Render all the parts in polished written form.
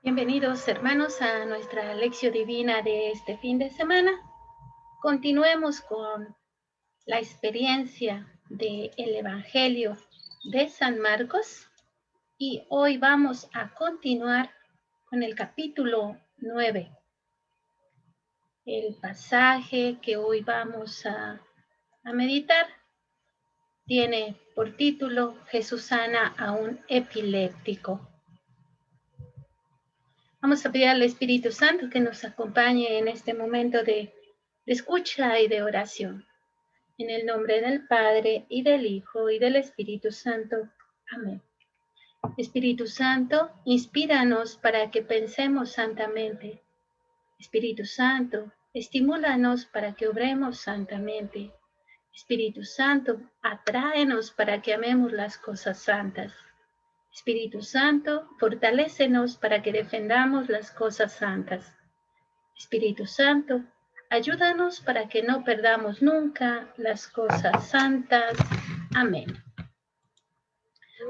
Bienvenidos hermanos a nuestra lección divina de este fin de semana. Continuemos con la experiencia del Evangelio de San Marcos y hoy vamos a continuar con el capítulo 9. El pasaje que hoy vamos a meditar tiene por título Jesús sana a un epiléptico. Vamos a pedir al Espíritu Santo que nos acompañe en este momento de escucha y de oración. En el nombre del Padre, y del Hijo, y del Espíritu Santo. Amén. Espíritu Santo, inspíranos para que pensemos santamente. Espíritu Santo, estimúlanos para que obremos santamente. Espíritu Santo, atráenos para que amemos las cosas santas. Espíritu Santo, fortalécenos para que defendamos las cosas santas. Espíritu Santo, ayúdanos para que no perdamos nunca las cosas santas. Amén.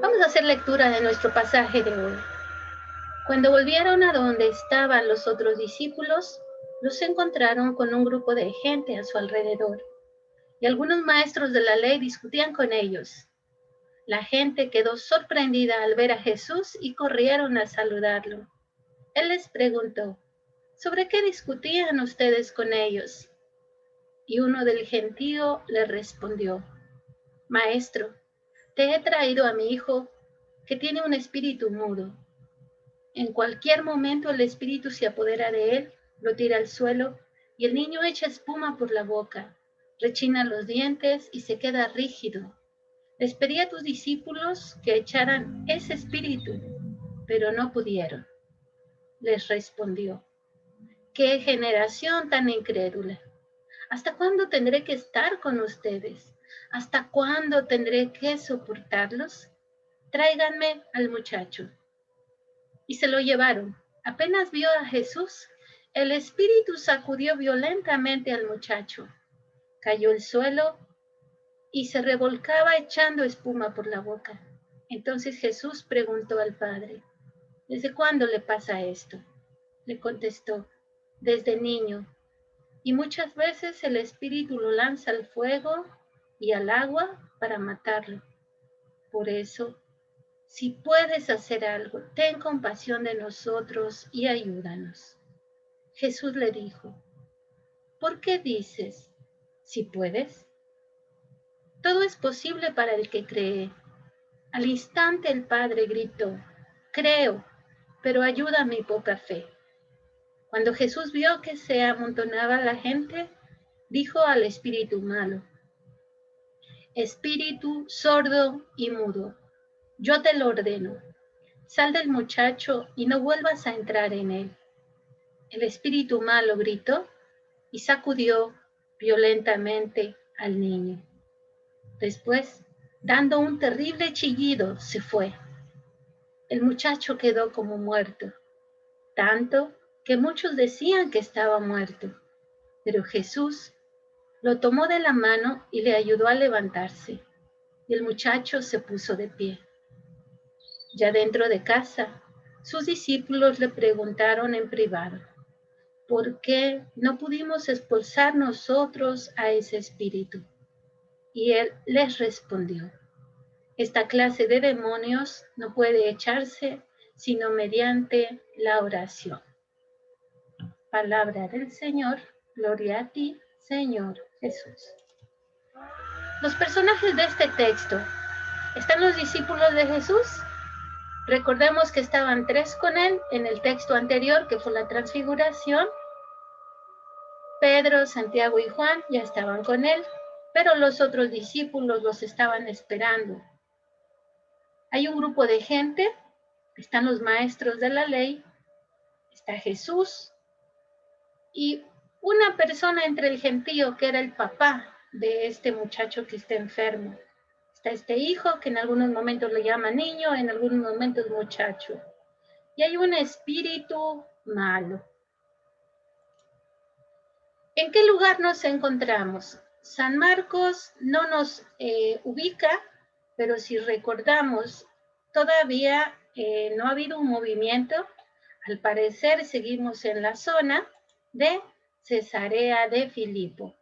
Vamos a hacer lectura de nuestro pasaje de hoy. Cuando volvieron a donde estaban los otros discípulos, los encontraron con un grupo de gente a su alrededor, y algunos maestros de la ley discutían con ellos. La gente quedó sorprendida al ver a Jesús y corrieron a saludarlo. Él les preguntó, ¿sobre qué discutían ustedes con ellos? Y uno del gentío le respondió, Maestro, te he traído a mi hijo que tiene un espíritu mudo. En cualquier momento el espíritu se apodera de él, lo tira al suelo y el niño echa espuma por la boca, rechina los dientes y se queda rígido. Les pedí a tus discípulos que echaran ese espíritu, pero no pudieron. Les respondió, ¡qué generación tan incrédula! ¿Hasta cuándo tendré que estar con ustedes? ¿Hasta cuándo tendré que soportarlos? Tráiganme al muchacho. Y se lo llevaron. Apenas vio a Jesús, el espíritu sacudió violentamente al muchacho. Cayó al suelo y se revolcaba echando espuma por la boca. Entonces Jesús preguntó al padre, ¿desde cuándo le pasa esto? Le contestó, desde niño. Y muchas veces el espíritu lo lanza al fuego y al agua para matarlo. Por eso, si puedes hacer algo, ten compasión de nosotros y ayúdanos. Jesús le dijo, ¿por qué dices, si puedes? Todo es posible para el que cree. Al instante el padre gritó, creo, pero ayuda a mi poca fe. Cuando Jesús vio que se amontonaba la gente, dijo al espíritu malo, espíritu sordo y mudo, yo te lo ordeno, sal del muchacho y no vuelvas a entrar en él. El espíritu malo gritó y sacudió violentamente al niño. Después, dando un terrible chillido, se fue. El muchacho quedó como muerto, tanto que muchos decían que estaba muerto, pero Jesús lo tomó de la mano y le ayudó a levantarse, y el muchacho se puso de pie. Ya dentro de casa, sus discípulos le preguntaron en privado, ¿por qué no pudimos expulsar nosotros a ese espíritu? Y él les respondió, esta clase de demonios no puede echarse sino mediante la oración. Palabra del Señor, gloria a ti, Señor Jesús. Los personajes de este texto, ¿están los discípulos de Jesús? Recordemos que estaban 3 con él en el texto anterior, que fue la transfiguración. Pedro, Santiago y Juan ya estaban con él, pero los otros discípulos los estaban esperando. Hay un grupo de gente, están los maestros de la ley, está Jesús y una persona entre el gentío que era el papá de este muchacho que está enfermo. Está este hijo que en algunos momentos le llama niño, en algunos momentos muchacho. Y hay un espíritu malo. ¿En qué lugar nos encontramos? San Marcos no nos ubica, pero si recordamos, todavía no ha habido un movimiento Al parecer seguimos en la zona de Cesarea de Filipo.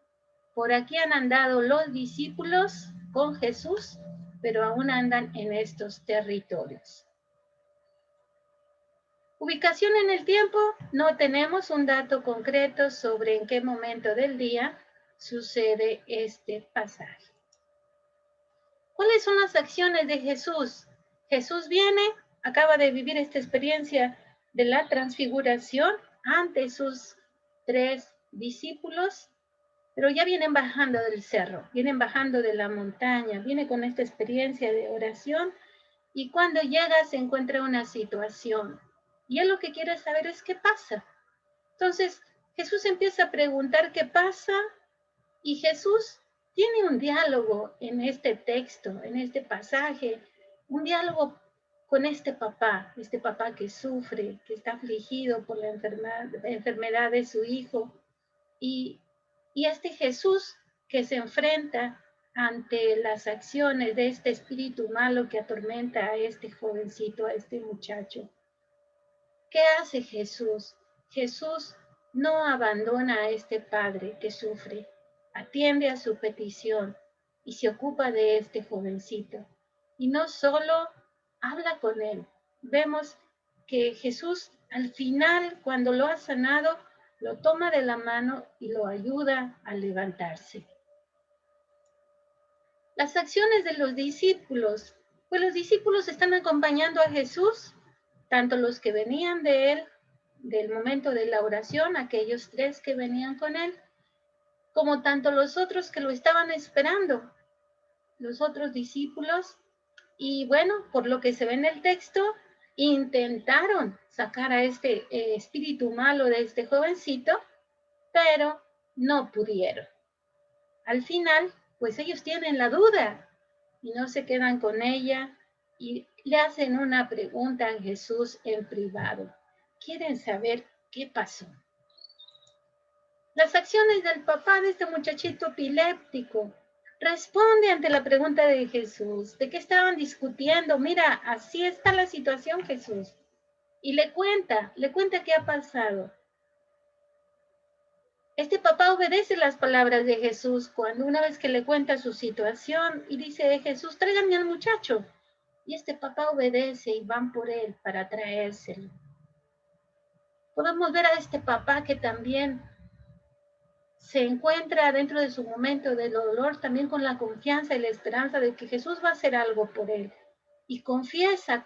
Por aquí han andado los discípulos con Jesús, pero aún andan en estos territorios. Ubicación en el tiempo, no tenemos un dato concreto sobre en qué momento del día sucede este pasaje. ¿Cuáles son las acciones de Jesús? Jesús viene, acaba de vivir esta experiencia de la transfiguración ante sus 3 discípulos, pero ya vienen bajando del cerro, vienen bajando de la montaña, viene con esta experiencia de oración y cuando llega se encuentra una situación y él lo que quiere saber es qué pasa. Entonces Jesús empieza a preguntar qué pasa y Jesús tiene un diálogo en este texto, en este pasaje, un diálogo con este papá que sufre, que está afligido por la enfermedad de su hijo, y este Jesús que se enfrenta ante las acciones de este espíritu malo que atormenta a este jovencito, a este muchacho. ¿Qué hace Jesús? Jesús no abandona a este padre que sufre, atiende a su petición y se ocupa de este jovencito. Y no solo habla con él, vemos que Jesús al final, cuando lo ha sanado, lo toma de la mano y lo ayuda a levantarse. Las acciones de los discípulos, pues los discípulos están acompañando a Jesús, tanto los que venían de él, del momento de la oración, aquellos 3 que venían con él, como tanto los otros que lo estaban esperando, los otros discípulos, y bueno, por lo que se ve en el texto, intentaron sacar a este espíritu malo de este jovencito, pero no pudieron. Al final, pues ellos tienen la duda y no se quedan con ella y le hacen una pregunta a Jesús en privado. Quieren saber qué pasó. Las acciones del papá de este muchachito epiléptico responde ante la pregunta de Jesús, de qué estaban discutiendo. Mira, así está la situación, Jesús. Y le cuenta qué ha pasado. Este papá obedece las palabras de Jesús cuando una vez que le cuenta su situación y dice, Jesús, tráiganme al muchacho. Y este papá obedece y van por él para traérselo. Podemos ver a este papá que también se encuentra dentro de su momento de dolor también con la confianza y la esperanza de que Jesús va a hacer algo por él. Y confiesa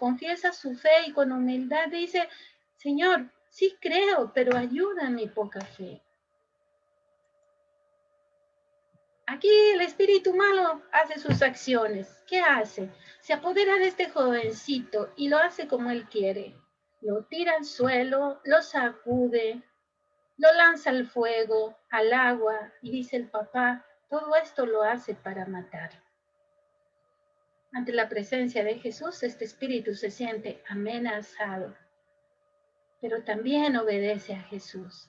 su fe y con humildad dice, Señor, sí creo, pero ayuda a mi poca fe. Aquí el espíritu malo hace sus acciones. ¿Qué hace? Se apodera de este jovencito y lo hace como él quiere. Lo tira al suelo, lo sacude, lo lanza al fuego, al agua, y dice el papá, todo esto lo hace para matar. Ante la presencia de Jesús, este espíritu se siente amenazado, pero también obedece a Jesús.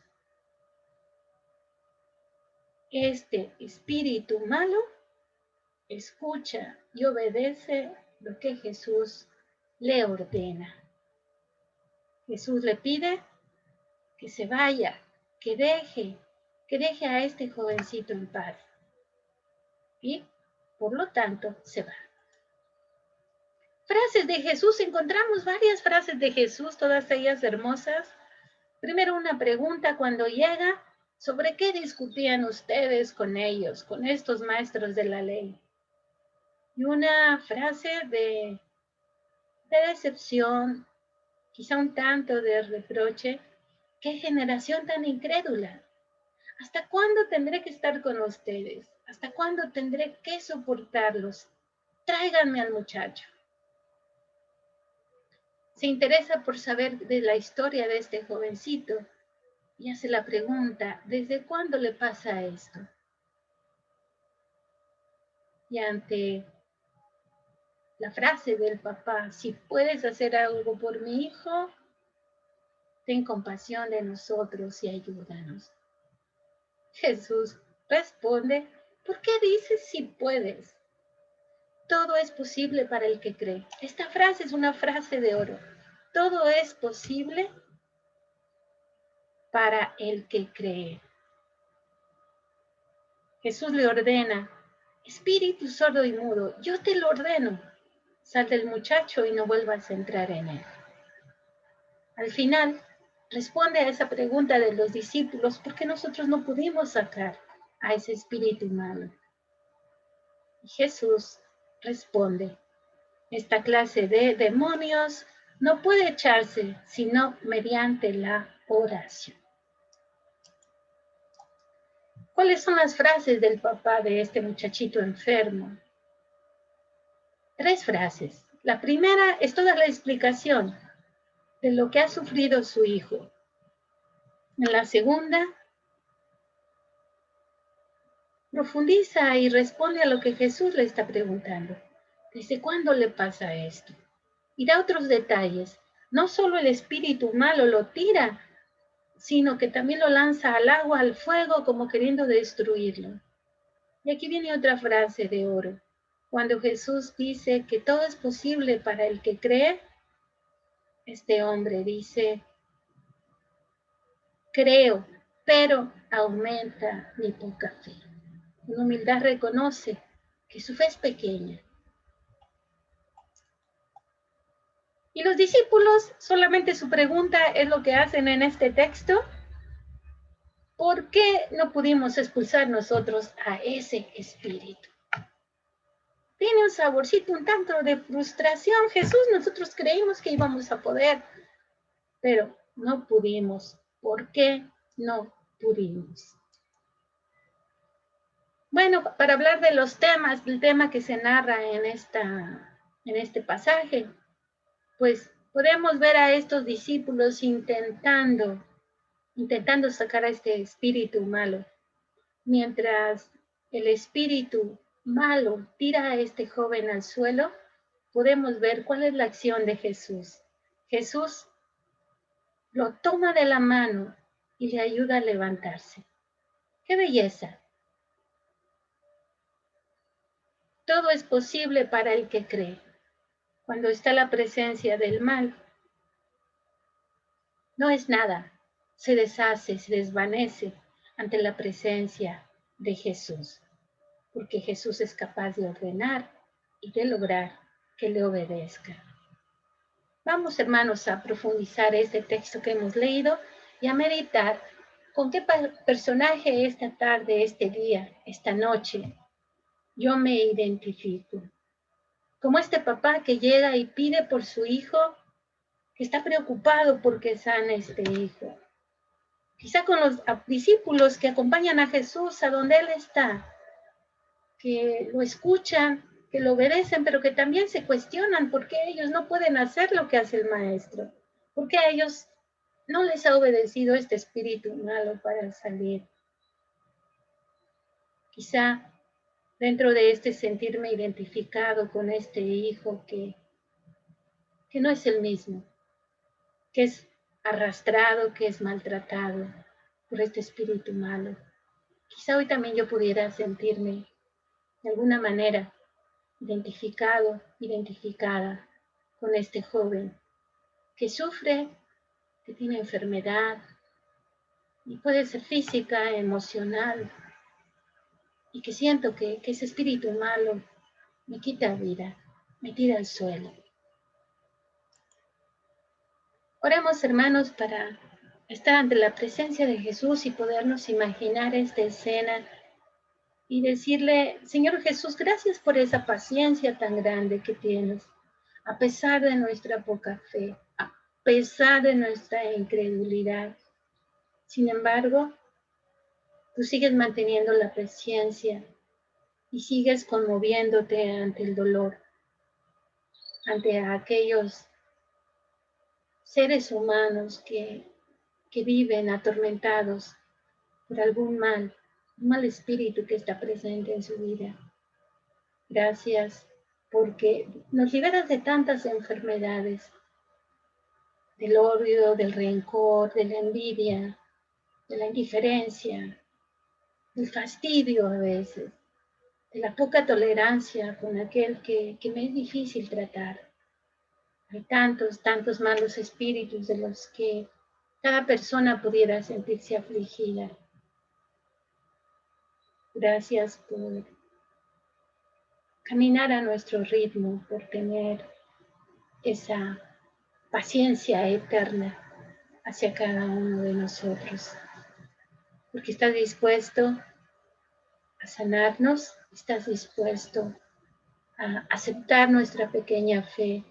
Este espíritu malo escucha y obedece lo que Jesús le ordena. Jesús le pide que se vaya, que deje a este jovencito en paz. Y, por lo tanto, se va. Frases de Jesús, encontramos varias frases de Jesús, todas ellas hermosas. Primero una pregunta cuando llega, ¿sobre qué discutían ustedes con ellos, con estos maestros de la ley? Y una frase de decepción, quizá un tanto de reproche. ¡Qué generación tan incrédula! ¿Hasta cuándo tendré que estar con ustedes? ¿Hasta cuándo tendré que soportarlos? Tráiganme al muchacho. Se interesa por saber de la historia de este jovencito y hace la pregunta, ¿desde cuándo le pasa esto? Y ante la frase del papá, si puedes hacer algo por mi hijo, ten compasión de nosotros y ayúdanos. Jesús responde, ¿por qué dices si puedes? Todo es posible para el que cree. Esta frase es una frase de oro. Todo es posible para el que cree. Jesús le ordena, espíritu sordo y mudo, yo te lo ordeno. Sal del muchacho y no vuelvas a entrar en él. Al final, responde a esa pregunta de los discípulos, ¿por qué nosotros no pudimos sacar a ese espíritu malo? Y Jesús responde, esta clase de demonios no puede echarse sino mediante la oración. ¿Cuáles son las frases del papá de este muchachito enfermo? 3 frases. La primera es toda la explicación de lo que ha sufrido su hijo. En la segunda, profundiza y responde a lo que Jesús le está preguntando. ¿Desde cuándo le pasa esto? Y da otros detalles. No solo el espíritu malo lo tira, sino que también lo lanza al agua, al fuego, como queriendo destruirlo. Y aquí viene otra frase de oro. Cuando Jesús dice que todo es posible para el que cree, este hombre dice, creo, pero aumenta mi poca fe. Con humildad reconoce que su fe es pequeña. Y los discípulos, solamente su pregunta es lo que hacen en este texto. ¿Por qué no pudimos expulsar nosotros a ese espíritu? Tiene un saborcito un tanto de frustración. Jesús, nosotros creímos que íbamos a poder, pero no pudimos. ¿Por qué no pudimos? Bueno, para hablar de los temas, del tema que se narra en este pasaje, pues podemos ver a estos discípulos intentando sacar a este espíritu malo. Mientras el espíritu malo tira a este joven al suelo, podemos ver cuál es la acción de Jesús. Jesús lo toma de la mano y le ayuda a levantarse. ¡Qué belleza! Todo es posible para el que cree. Cuando está la presencia del mal, no es nada, se deshace, se desvanece ante la presencia de Jesús, porque Jesús es capaz de ordenar y de lograr que le obedezca. Vamos, hermanos, a profundizar este texto que hemos leído y a meditar con qué personaje esta tarde, este día, esta noche, yo me identifico. Como este papá que llega y pide por su hijo, que está preocupado porque sane este hijo. Quizá con los discípulos que acompañan a Jesús a donde Él está, que lo escuchan, que lo obedecen, pero que también se cuestionan por qué ellos no pueden hacer lo que hace el Maestro, por qué a ellos no les ha obedecido este espíritu malo para salir. Quizá dentro de este sentirme identificado con este hijo que no es el mismo, que es arrastrado, que es maltratado por este espíritu malo. Quizá hoy también yo pudiera sentirme de alguna manera identificada con este joven que sufre, que tiene enfermedad, y puede ser física, emocional, y que siento que ese espíritu malo me quita vida, me tira al suelo. Oremos, hermanos, para estar ante la presencia de Jesús y podernos imaginar esta escena y decirle, Señor Jesús, gracias por esa paciencia tan grande que tienes, a pesar de nuestra poca fe, a pesar de nuestra incredulidad. Sin embargo, tú sigues manteniendo la paciencia y sigues conmoviéndote ante el dolor, ante aquellos seres humanos que viven atormentados por algún mal, un mal espíritu que está presente en su vida. Gracias porque nos liberas de tantas enfermedades, del odio, del rencor, de la envidia, de la indiferencia, del fastidio a veces, de la poca tolerancia con aquel que me es difícil tratar. Hay tantos malos espíritus de los que cada persona pudiera sentirse afligida. Gracias por caminar a nuestro ritmo, por tener esa paciencia eterna hacia cada uno de nosotros. Porque estás dispuesto a sanarnos, estás dispuesto a aceptar nuestra pequeña fe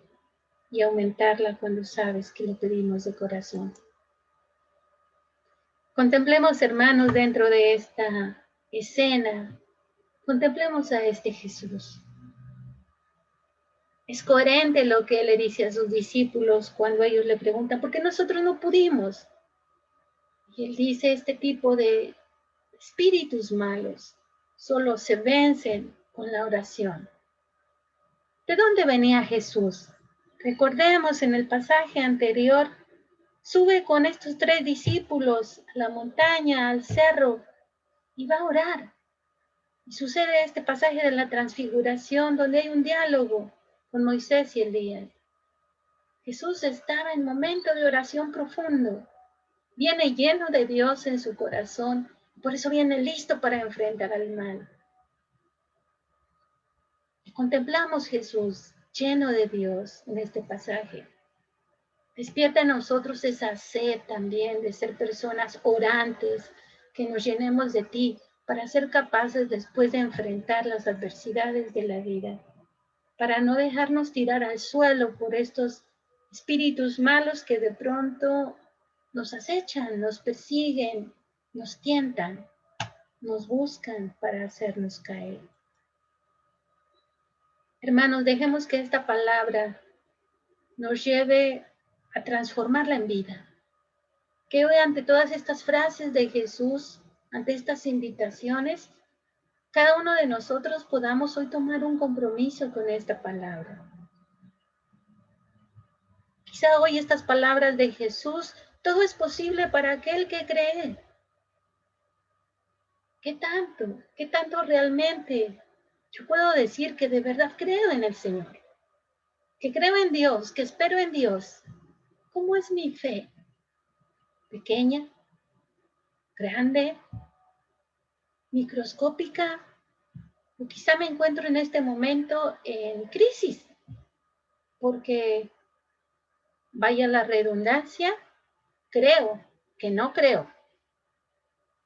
y aumentarla cuando sabes que lo pedimos de corazón. Contemplemos, hermanos, dentro de esta escena, contemplemos a este Jesús. Es coherente lo que él le dice a sus discípulos cuando ellos le preguntan, ¿por qué nosotros no pudimos? Y él dice, este tipo de espíritus malos solo se vencen con la oración. ¿De dónde venía Jesús? Recordemos en el pasaje anterior, sube con estos 3 discípulos a la montaña, al cerro, y va a orar. Y sucede este pasaje de la transfiguración donde hay un diálogo con Moisés y Elías. Jesús estaba en momento de oración profundo. Viene lleno de Dios en su corazón. Por eso viene listo para enfrentar al mal. Y contemplamos Jesús lleno de Dios en este pasaje. Despierta en nosotros esa sed también de ser personas orantes, que nos llenemos de ti para ser capaces después de enfrentar las adversidades de la vida, para no dejarnos tirar al suelo por estos espíritus malos que de pronto nos acechan, nos persiguen, nos tientan, nos buscan para hacernos caer. Hermanos, dejemos que esta palabra nos lleve a transformarla en vida. Que hoy ante todas estas frases de Jesús, ante estas invitaciones, cada uno de nosotros podamos hoy tomar un compromiso con esta palabra. Quizá hoy estas palabras de Jesús, todo es posible para aquel que cree. ¿Qué tanto? ¿Qué tanto realmente yo puedo decir que de verdad creo en el Señor? Que creo en Dios, que espero en Dios. ¿Cómo es mi fe? ¿Pequeña? ¿Grande? ¿Microscópica? O quizá me encuentro en este momento en crisis, porque vaya la redundancia, creo que no creo.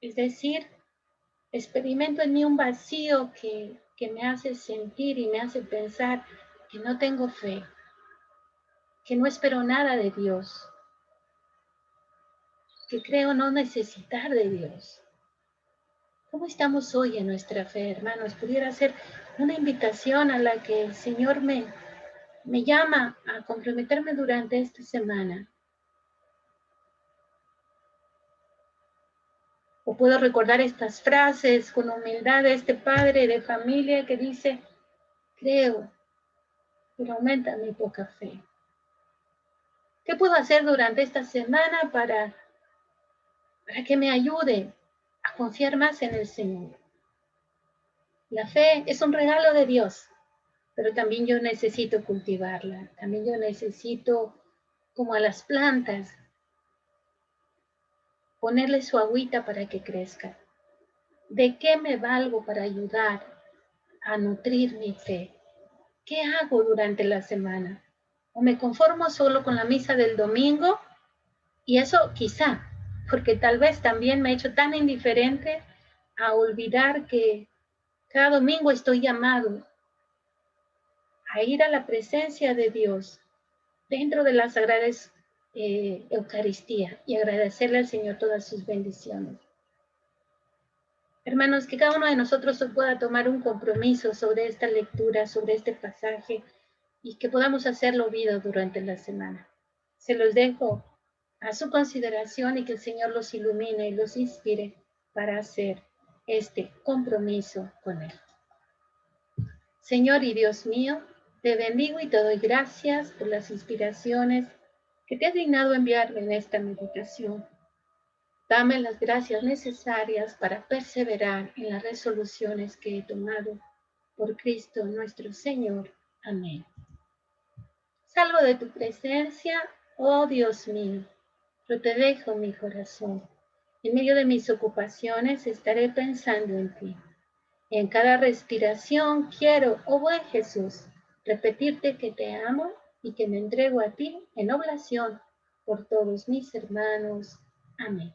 Es decir, experimento en mí un vacío que me hace sentir y me hace pensar que no tengo fe, que no espero nada de Dios, que creo no necesitar de Dios. ¿Cómo estamos hoy en nuestra fe, hermanos? Pudiera ser una invitación a la que el Señor me llama a comprometerme durante esta semana. O puedo recordar estas frases con humildad de este padre de familia que dice, creo, pero aumenta mi poca fe. ¿Qué puedo hacer durante esta semana para que me ayude a confiar más en el Señor? La fe es un regalo de Dios, pero también yo necesito cultivarla. También yo necesito, como a las plantas, ponerle su agüita para que crezca. ¿De qué me valgo para ayudar a nutrir mi fe? ¿Qué hago durante la semana? ¿O me conformo solo con la misa del domingo? Y eso quizá, porque tal vez también me he hecho tan indiferente a olvidar que cada domingo estoy llamado a ir a la presencia de Dios dentro de la Sagrada Eucaristía y agradecerle al Señor todas sus bendiciones. Hermanos, que cada uno de nosotros hoy pueda tomar un compromiso sobre esta lectura, sobre este pasaje, y que podamos hacerlo vida durante la semana. Se los dejo a su consideración y que el Señor los ilumine y los inspire para hacer este compromiso con Él. Señor y Dios mío, te bendigo y te doy gracias por las inspiraciones que te has dignado enviarme en esta meditación. Dame las gracias necesarias para perseverar en las resoluciones que he tomado por Cristo nuestro Señor. Amén. Salgo de tu presencia, oh Dios mío. Yo te dejo mi corazón. En medio de mis ocupaciones estaré pensando en ti. En cada respiración quiero, oh buen Jesús, repetirte que te amo y que me entrego a ti en oblación por todos mis hermanos. Amén.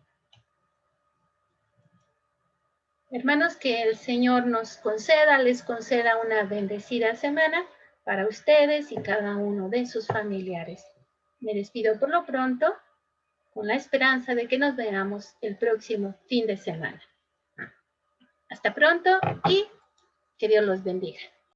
Hermanos, que el Señor les conceda una bendecida semana para ustedes y cada uno de sus familiares. Me despido por lo pronto con la esperanza de que nos veamos el próximo fin de semana. Hasta pronto y que Dios los bendiga.